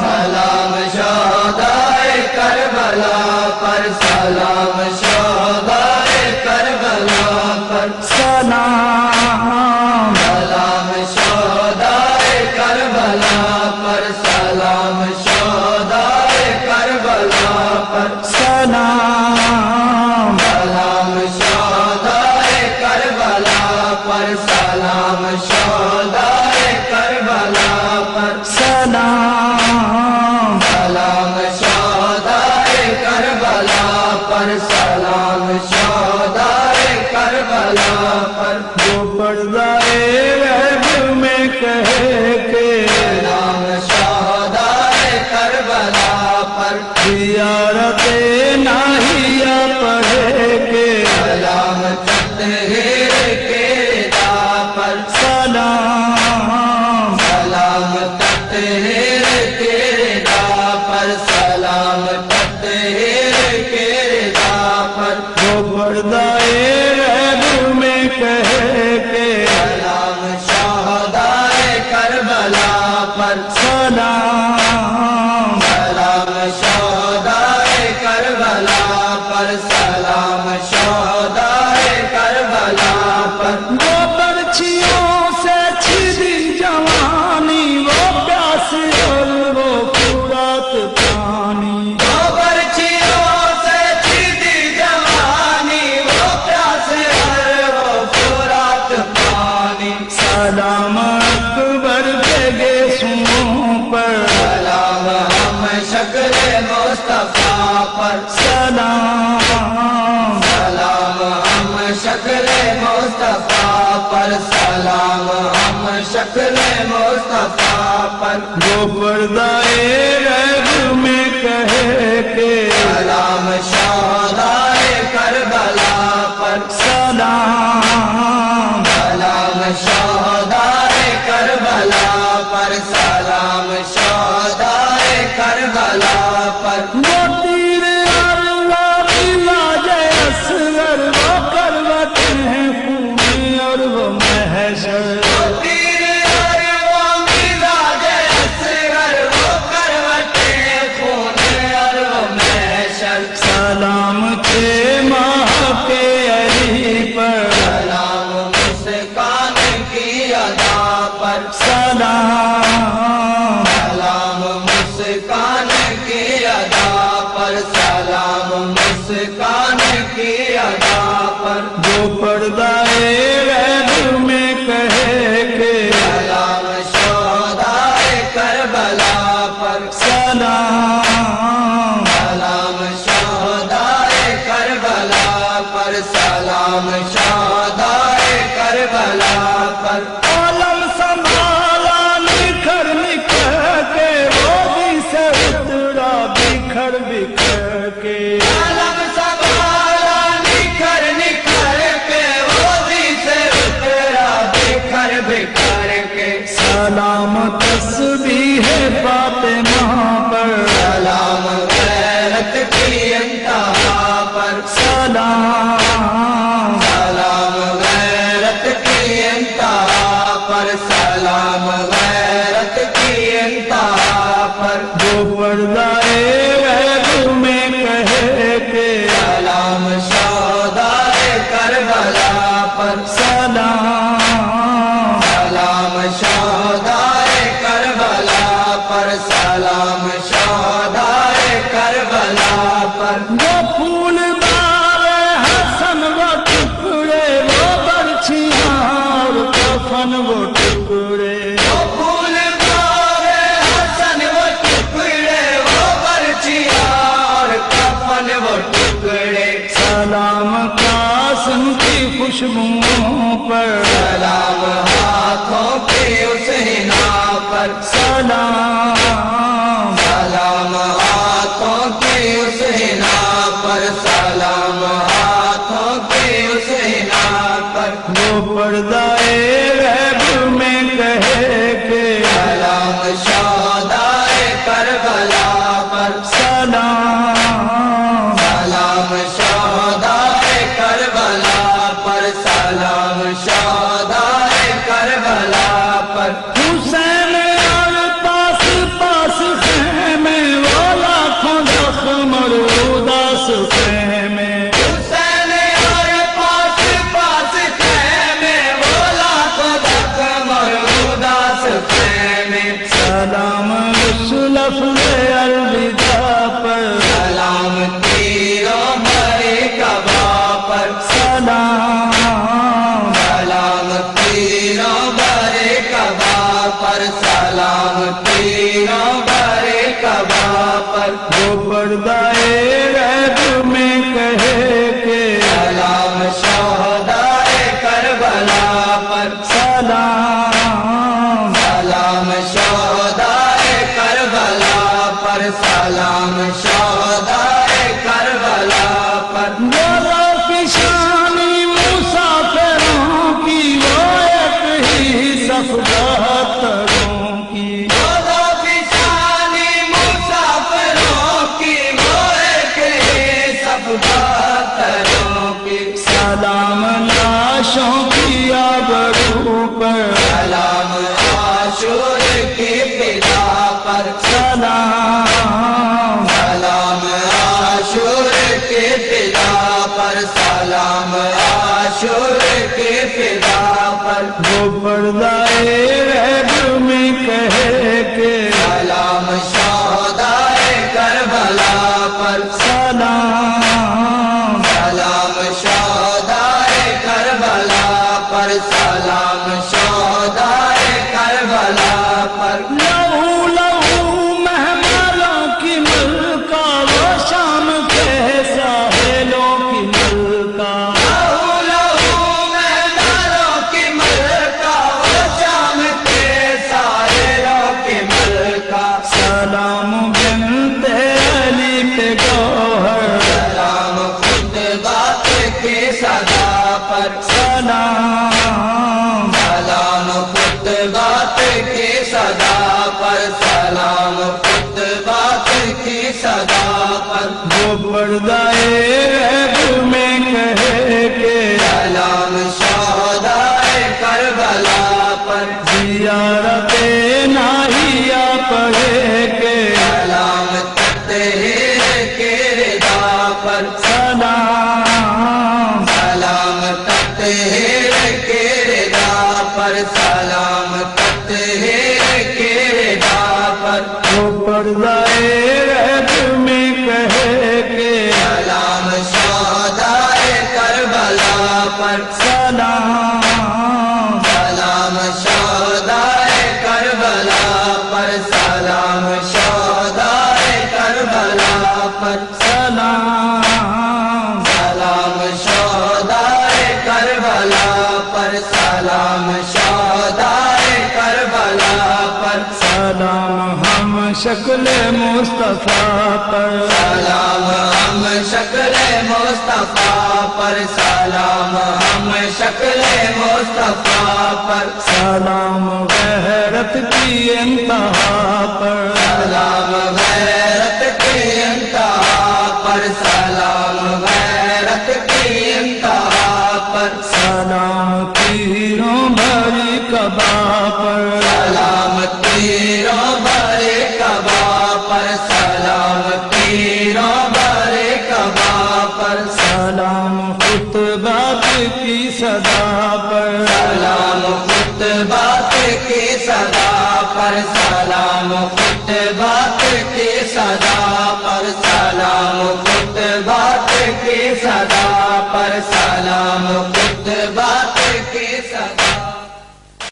سلام شہدائے کربلا پر، سلام شہدائے کربلا پر، سلام سلام شہدائے کربلا پر، سلام شہدائے کربلا پر، سلام سلام شہدائے کربلا پر، سلام شہدائے کربلا پر، سلام سلام شہدائے کربلا پر، سلام شہدائے کربلا پر، جو پردائے غیب میں کہے کہ سلام شہدائے کربلا پر، زیارت ناہیہ پڑھے کہ سلام تطہیر کے رضا پر، سلام سلام تطہیر کے رضا پر، سلام تطہیر کے رضا پر، جو پردائے غیب میں کہے کہ سلام شہدائے کربلا پر، سلام سلام شہدائے کربلا پر، سلام شہدائے کربلا پر، وہ برچھیوں سے چھری جوانی، وہ پیاس اور وہ فرات پانی، وہ برچھیوں سے چھیدی جوانی، وہ پیاس اور وہ فرات پانی، سلام اکبر کے گیسوں پر، سلام ہم شکل مصطفیٰ پر، سلام سلام ہم شکل مصطفیٰ پر، سلام ہم شکل مصطفیٰ پر، جو پردائے غیب میں کہے کہ سلام شہدائے کربلا پر، سلام سلام شہدائے کربلا پر، سلام شہدائے کربلا پر، وہ تیر اللہ علاج اصغر، وہ کروٹیں ہیں خون اور وہ محشر، تیر اور وہ مزاج اصغر، وہ کروٹیں خون اور وہ محشر، سلام کے ماہ کے علی پر، سلام مسکان کی ادا پر، سلام سلام مسکان کی ادا پر، سلام مسکان کی ادا پر، جو پردائے غیب میں کہے کہ سلام شہدائے کربلا پر، سلام سلام شہدائے کربلا پر، سلام شہدائے کربلا پر، عالم سنبھالا نکھر نکھر کے، وہ بھی سے اترا بکھر بکھر کے، عالم سنبھالا نکھر نکھر کے، وادی سے اترا بکھر بکھر کے، سلام تسبیح فاطمہ پر، سلام غیرت کی انتہا پر، سلام سلام غیرت کی انتہا پر، سلام غیرت کی انتہا پر، جو پردائے غیب میں کہے کہ سلام شہدائے کربلا پر، سلام سلام شہدائے کربلا پر، سلام شہدائے کربلا پر، وہ پھول بار حسن وہ ٹکڑے، وہ برچھیاں اور کفن وہ ٹکڑے، وہ پھول بارے حسن وہ ٹکڑے، وہ برچیاں اور کفن وہ ٹکڑے، سلام قاسم کی خوشبوؤں پر، سلام ہاتھوں کی اس حنا پر، سلام سلام ہاتھوں کی اس حنا پر، سلام ہاتھوں کی اس حنا پر، وہ پردائے غیب میں کہے کہ سلام شہدائے کربلا پر، سلام سلام شہدائے کربلا پر، سلام شہدائے کربلا پر، حسین اور پاس پا سلام اس لفظ الوداع پر، سلام تیروں بھرے کعبہ پر، سلام سلام تیروں بھرے کعبہ پر، سلام تیروں بھرے کعبہ پر، وہ پردائے غیب میں کہے کہ سلام شہدائے کربلا پر، سلام سلام شہدائے کربلا پر، سلام شہدائے کربلا پر، بولو کشانی مسافروں کی وہ ایک ہی صف بہتروں کی، بولو کشانی مسافروں کی وہ ایک ہی صف بہتروں کی، سلام لاشوں کی آبرو پر، سلام عاشور کی فدا پر، سلام سلام عاشور کی فدا پر، سلام عاشور کی فدا پر، وہ پردائے غیب میں کہے کہ سلام شہدائے کربلا پر، سلام سلام شہدائے کربلا پر، سلام شہدائے کربلا پر، لہو لہو مہمالوں کی ملکہ وہ شام کے ساحلوں کی ملکہ، لہو لہو مہمانوں کی ملکہ وہ شام کے ساحلوں کی ملکہ، سلام بنت علی پہ گوہر، سلام خود بات کی صدا پر، سلام سلام خود بات کی صدا پر، سلام خود بات کی صدا پر، وہ پردائے غیب میں کہے کہ سلام شہدائے کربلا پر، زیارت ناہیہ پڑھے کہ سلام تطہیر کے رضا پر، سلام سلام تطہیر کے رضا پر، سلام تطہیر کے رضا پر، وہ پردائے غیب میں کہے کہ سلام شہدائے کربلا پر، سلام سلام شہدائے کربلا پر، سلام شہدائے کربلا پر، سلام سلام شہدائے کربلا پر، سلام شہدائے کربلا پر، سلام ہم شکل مصطفیٰ پر، سلام ہم شکل مصطفیٰ پر، سلام ہم شکل مصطفیٰ پر، سلام غیرت کی انتہا پر، سلام غیرت کی انتہا پر، سلام غیرت کی انتہا پر، سلام تیروں بھری کعبہ پر، سلام تیروں بھرے کعبہ پر، سلام تیروں بھرے کعبہ پر، سلام خطبات کی صدا پر، سلام خطبات کی صدا پر، سلام خطبات کی صدا پر، سلام خطبات کی صدا پر، سلام خطبات